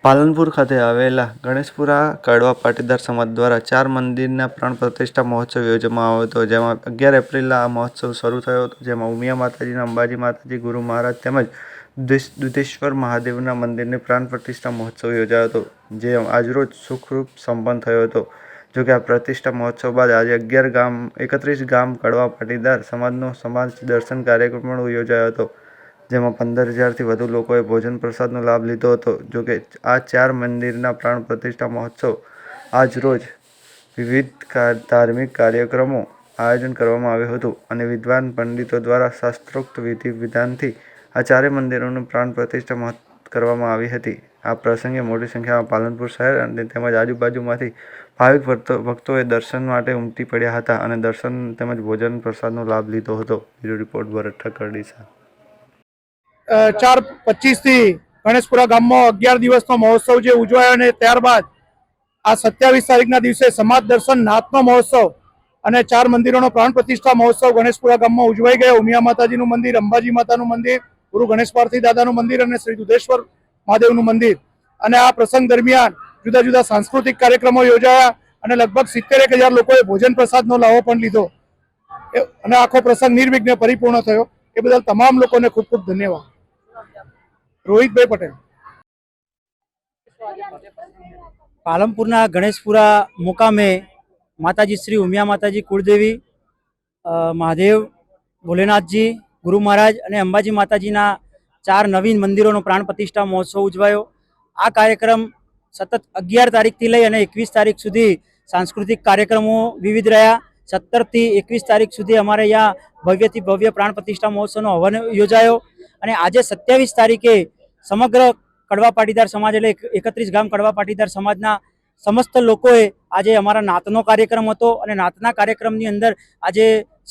પાલનપુર ખાતે આવેલા ગણેશપુરા કડવા પાટીદાર સમાજ દ્વારા 4 મંદિરના પ્રાણ પ્રતિષ્ઠા મહોત્સવ યોજવામાં આવ્યો હતો, જેમાં 11 એપ્રિલે આ મહોત્સવ શરૂ થયો હતો, જેમાં ઉમિયા માતાજીના, અંબાજી માતાજી, ગુરુ મહારાજ તેમજ દુધેશ્વર મહાદેવના મંદિરની પ્રાણ પ્રતિષ્ઠા મહોત્સવ યોજાયો હતો, જે આજરોજ સુખરૂપ સંપન્ન થયો હતો। જોકે આ પ્રતિષ્ઠા મહોત્સવ બાદ આજે 31 ગામ કડવા પાટીદાર સમાજનો સમાજ દર્શન કાર્યક્રમ યોજાયો હતો, જેમાં 15,000થી વધુ લોકોએ ભોજન પ્રસાદનો લાભ લીધો હતો। જોકે આ 4 મંદિરના પ્રાણ પ્રતિષ્ઠા મહોત્સવ આજરોજ વિવિધ ધાર્મિક કાર્યક્રમો આયોજન કરવામાં આવ્યું હતું અને વિદ્વાન પંડિતો દ્વારા શાસ્ત્રોક્ત વિધિ વિધાનથી આ 4 મંદિરોની પ્રાણ પ્રતિષ્ઠા કરવામાં આવી હતી। આ પ્રસંગે મોટી સંખ્યામાં પાલનપુર શહેર અને તેમજ આજુબાજુમાંથી ભાવિક ભક્તોએ દર્શન માટે ઉમટી પડ્યા હતા અને દર્શન તેમજ ભોજન પ્રસાદનો લાભ લીધો હતો। બ્યુરો રિપોર્ટ ભરત ઠક્કર, ડીસા। 4-25થી ગણેશપુરા ગામમાં 11 દિવસનો મહોત્સવ જે ઉજવાયો અને ત્યારબાદ આ 27 તારીખના દિવસે સમાજ દર્શન નાથનો મહોત્સવ અને 4 મંદિરોનો પ્રાણ પ્રતિષ્ઠા મહોત્સવ ગણેશપુરા ગામમાં ઉજવાઈ ગયો। ઉમિયા માતાજીનું મંદિર, અંબાજી માતાનું મંદિર, ગુરુ ગણેશ પાર્થી દાદાનું મંદિર અને શ્રી દુધેશ્વર મહાદેવનું મંદિર। અને આ પ્રસંગ દરમિયાન જુદા જુદા સાંસ્કૃતિક કાર્યક્રમો યોજાયા અને લગભગ 71,000 લોકોએ ભોજન પ્રસાદનો લાવો પણ લીધો અને આખો પ્રસંગ નિર્વિઘ્ને પરિપૂર્ણ થયો। એ બદલ તમામ લોકોને ખૂબ ખૂબ ધન્યવાદ। રોહિતભાઈ પટેલ। પાલનપુરના ગણેશપુરા મુકામે માતાજી શ્રી ઉમિયા માતાજી કુળદેવી, મહાદેવ, ભોલેનાથજી, ગુરુ મહારાજ અને અંબાજી માતાજીના 4 નવીન મંદિરોનો પ્રાણ પ્રતિષ્ઠા મહોત્સવ ઉજવાયો। આ કાર્યક્રમ સતત 11 તારીખથી લઈ અને 21 તારીખ સુધી સાંસ્કૃતિક કાર્યક્રમો વિવિધ રહ્યા। 17થી 21 તારીખ સુધી અમારે અહીંયા ભવ્યથી ભવ્ય પ્રાણ પ્રતિષ્ઠા મહોત્સવનો હવન યોજાયો અને આજે 27 તારીખે સમગ્ર કડવા પાટીદાર સમાજ એટલે 31 ગામ કડવા પાટીદાર સમાજના સમસ્ત લોકોએ આજે અમારા નાતનો કાર્યક્રમ હતો અને નાતના કાર્યક્રમની અંદર આજે